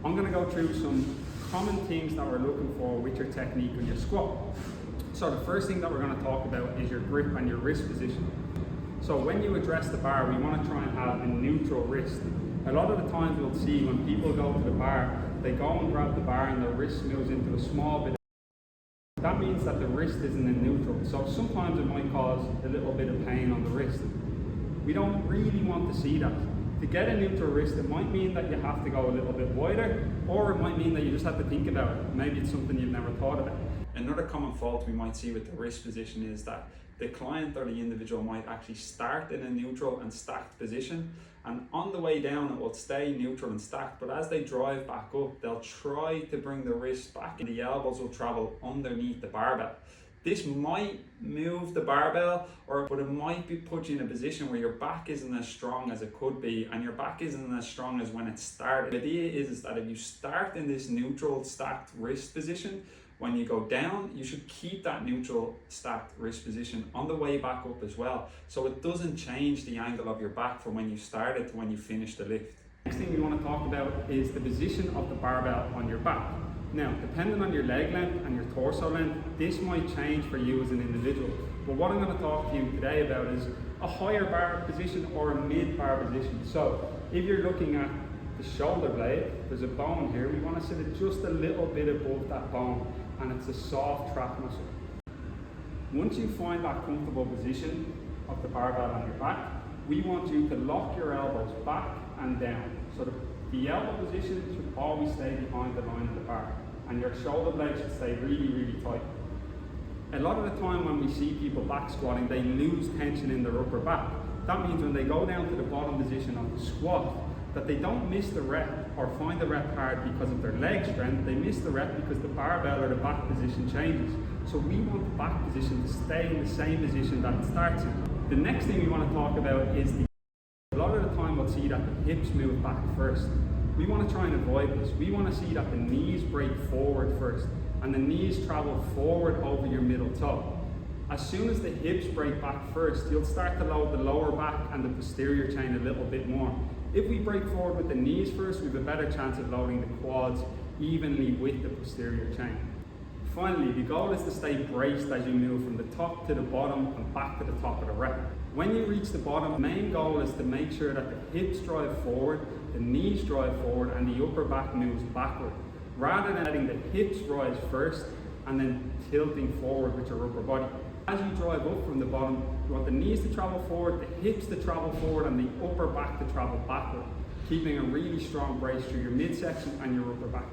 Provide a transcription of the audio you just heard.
I'm going to go through some common things that we're looking for with your technique on your squat. So the first thing that we're going to talk about is your grip and your wrist position. So when you address the bar, we want to try and have a neutral wrist. A lot of the times we'll see when people go to the bar, they go and grab the bar and their wrist moves into a small bit. That means that the wrist isn't in neutral. So sometimes it might cause a little bit of pain on the wrist. We don't really want to see that. To get a neutral wrist, it might mean that you have to go a little bit wider, or it might mean that you just have to think about it. Maybe it's something you've never thought about. Another common fault we might see with the wrist position is that the client or the individual might actually start in a neutral and stacked position, and on the way down it will stay neutral and stacked, but as they drive back up, they'll try to bring the wrist back and the elbows will travel underneath the barbell. This might move the barbell, but it might be put you in a position where your back isn't as strong as it could be, and your back isn't as strong as when it started. The idea is that if you start in this neutral stacked wrist position, when you go down, you should keep that neutral stacked wrist position on the way back up as well, so it doesn't change the angle of your back from when you started to when you finish the lift. Next thing we want to talk about is the position of the barbell on your back. Now, depending on your leg length and your torso length, this might change for you as an individual. But what I'm going to talk to you today about is a higher bar position or a mid-bar position. So if you're looking at the shoulder blade, there's a bone here. We want to sit it just a little bit above that bone, and it's a soft trap muscle. Once you find that comfortable position of the barbell on your back, we want you to lock your elbows back and down. So the elbow position should always stay behind the line of the bar, and your shoulder blade should stay really, really tight. A lot of the time when we see people back squatting, they lose tension in their upper back. That means when they go down to the bottom position of the squat, that they don't miss the rep or find the rep hard because of their leg strength. They miss the rep because the barbell or the back position changes. So we want the back position to stay in the same position that it starts in. The next thing we want to talk about is a lot of the time we'll see that the hips move back first. We want to try and avoid this. We want to see that the knees break forward first and the knees travel forward over your middle toe. As soon as the hips break back first, you'll start to load the lower back and the posterior chain a little bit more. If we break forward with the knees first, we have a better chance of loading the quads evenly with the posterior chain. Finally, the goal is to stay braced as you move from the top to the bottom and back to the top of the rep. When you reach the bottom, the main goal is to make sure that the hips drive forward, the knees drive forward, and the upper back moves backward, rather than letting the hips rise first and then tilting forward with your upper body. As you drive up from the bottom, you want the knees to travel forward, the hips to travel forward, and the upper back to travel backward, keeping a really strong brace through your midsection and your upper back.